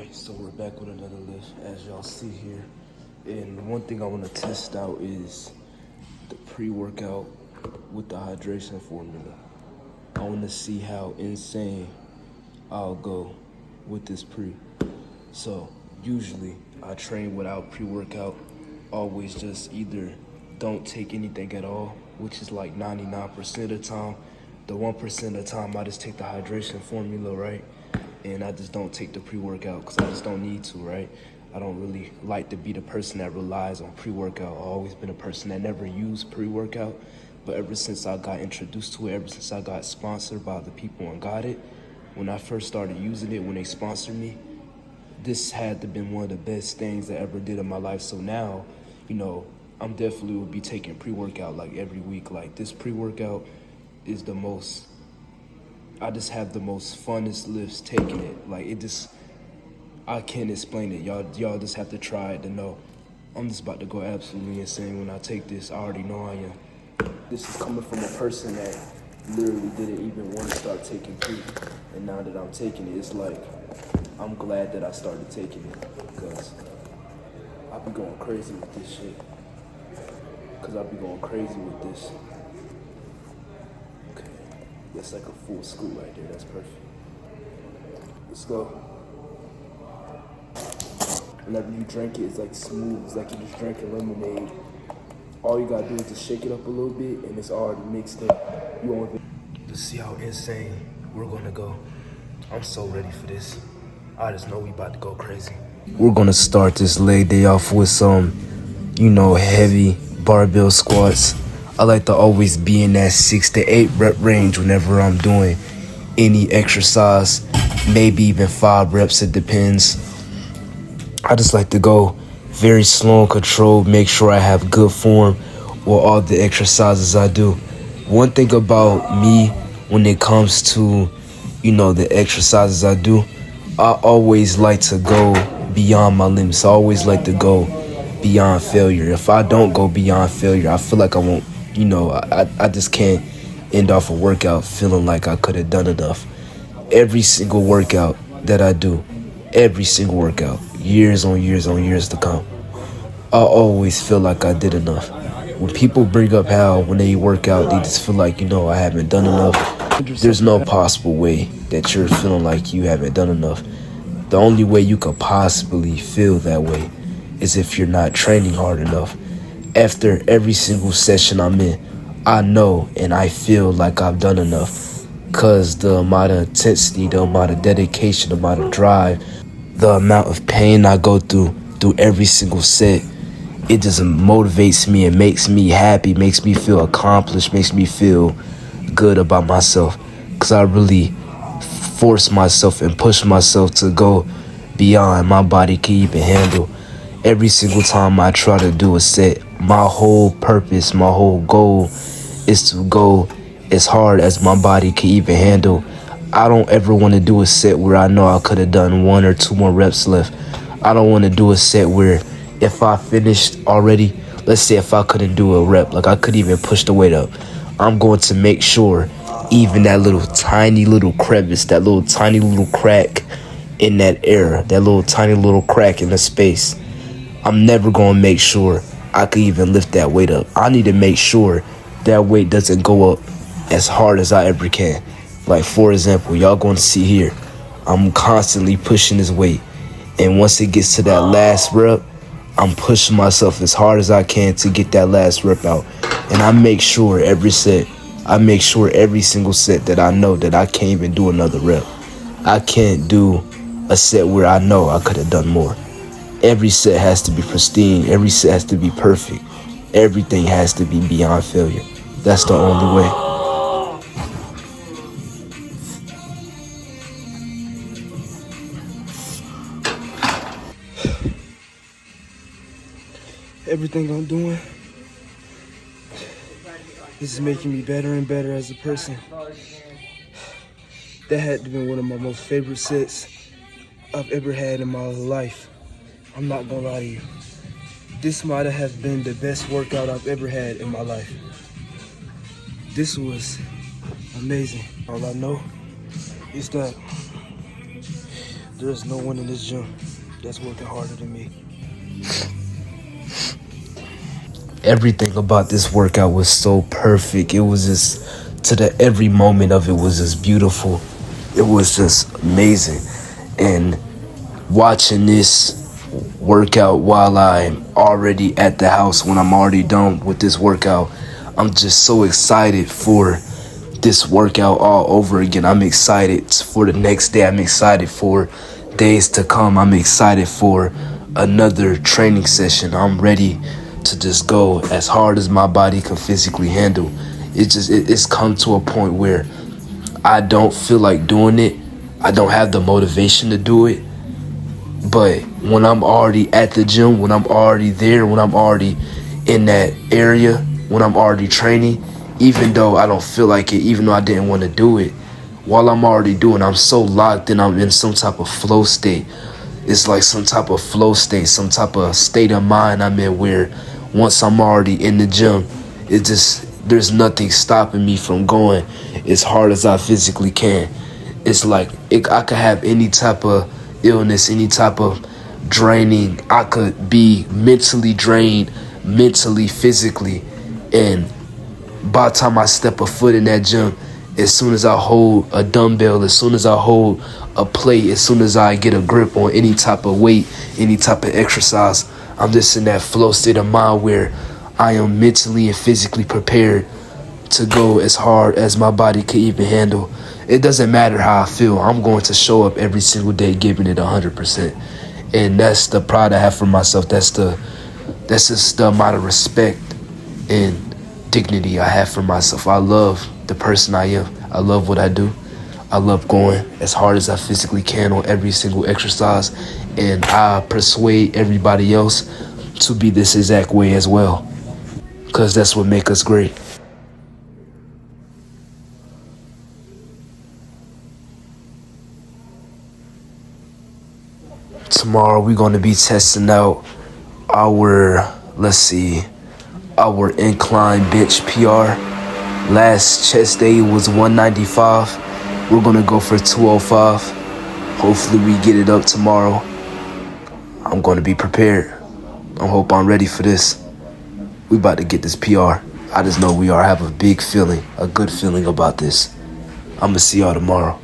Alright, so we're back with another lift, as y'all see here. And one thing I want to test out is the pre-workout with the hydration formula. I want to see how insane I'll go with this pre. So usually I train without pre-workout, always just either don't take anything at all, which is like 99% of the time. The 1% of the time I just take the hydration formula, right? And I just don't take the pre-workout because I just don't need to, right? I don't really like to be the person that relies on pre-workout. I've always been a person that never used pre-workout, but ever since I got introduced to it, ever since I got sponsored by the people and got it, when I first started using it, when they sponsored me, this had to been one of the best things I ever did in my life. So now, you know, I'm definitely will be taking pre-workout like every week. Like this pre-workout is the most, I just have the most funnest lifts taking it. Like it just, I can't explain it. Y'all just have to try it to know. I'm just about to go absolutely insane when I take this. I already know I am. This is coming from a person that literally didn't even want to start taking pre. And now that I'm taking it, it's like, I'm glad that I started taking it because I'll be going crazy with this shit. Because I'll be going crazy with this. Okay, that's like a full scoop right there. That's perfect. Let's go. Whenever you drink it, it's like smooth. It's like you just drinking lemonade. All you gotta do is just shake it up a little bit and it's already mixed up. You won't even... To see how insane we're gonna go. I'm so ready for this. I just know we about to go crazy. We're gonna start this leg day off with some, you know, heavy barbell squats. I like to always be in that 6 to 8 rep range whenever I'm doing any exercise, maybe even 5 reps, it depends. I just like to go very slow and controlled, make sure I have good form with all the exercises I do. One thing about me when it comes to, you know, the exercises I do, I always like to go beyond my limits. I always like to go beyond failure. If I don't go beyond failure, I feel like I won't, you know, I just can't end off a workout feeling like I could have done enough. Every single workout that I do, every single workout, years on years on years to come, I always feel like I did enough. When people bring up how when they work out, they just feel like, you know, I haven't done enough. There's no possible way that you're feeling like you haven't done enough. The only way you could possibly feel that way is if you're not training hard enough. After every single session I'm in, I know and I feel like I've done enough. Because the amount of intensity, the amount of dedication, the amount of drive, the amount of pain I go through every single set, it just motivates me and makes me happy, makes me feel accomplished, makes me feel good about myself. Because I really force myself and push myself to go beyond my body can even handle. Every single time I try to do a set, my whole purpose, my whole goal is to go as hard as my body can even handle. I don't ever want to do a set where I know I could have done 1 or 2 more reps left. I don't want to do a set where if I finished already, let's say if I couldn't do a rep, like I couldn't even push the weight up, I'm going to make sure even that little tiny little crevice, that little tiny little crack in that air, that little tiny little crack in the space, I'm never going to make sure I could even lift that weight up. I need to make sure that weight doesn't go up as hard as I ever can. Like, for example, y'all going to see here, I'm constantly pushing this weight. And once it gets to that last rep, I'm pushing myself as hard as I can to get that last rep out. And I make sure every set, I make sure every single set that I know that I can't even do another rep. I can't do a set where I know I could have done more. Every set has to be pristine. Every set has to be perfect. Everything has to be beyond failure. That's the only way. Everything I'm doing, this is making me better and better as a person. That had to be one of my most favorite sets I've ever had in my life. I'm not gonna lie to you. This might have been the best workout I've ever had in my life. This was amazing. All I know is that There's no one in this gym that's working harder than me. Everything about this workout was so perfect. It was just, every moment of it was just beautiful. It was just amazing. And watching this workout while I'm already at the house, when I'm already done with this workout, I'm just so excited for this workout all over again. I'm excited for the next day. I'm excited for days to come. I'm excited for another training session. I'm ready to just go as hard as my body can physically handle. It's come to a point where I don't feel like doing it. I don't have the motivation to do it. But when I'm already at the gym, when I'm already there, when I'm already in that area, when I'm already training, even though I don't feel like it, even though I didn't want to do it, while I'm already doing, I'm so locked in, I'm in some type of flow state. It's like some type of flow state, some type of state of mind I'm in where once I'm already in the gym, there's nothing stopping me from going as hard as I physically can. It's like I could have any type of illness, any type of draining. I could be mentally drained, mentally, physically. And by the time I step a foot in that gym, as soon as I hold a dumbbell, as soon as I hold a plate, as soon as I get a grip on any type of weight, any type of exercise, I'm just in that flow state of mind where I am mentally and physically prepared to go as hard as my body can even handle. It doesn't matter how I feel. I'm going to show up every single day giving it 100%. And that's the pride I have for myself. That's just the amount of respect and dignity I have for myself. I love the person I am. I love what I do. I love going as hard as I physically can on every single exercise. And I persuade everybody else to be this exact way as well. Because that's what makes us great. Tomorrow we're going to be testing out our incline bench PR. Last chest day was 195. We're going to go for 205. Hopefully we get it up tomorrow. I'm going to be prepared. I hope I'm ready for this. We about to get this PR. I just know we are. I have a big feeling, a good feeling about this. I'm going to see y'all tomorrow.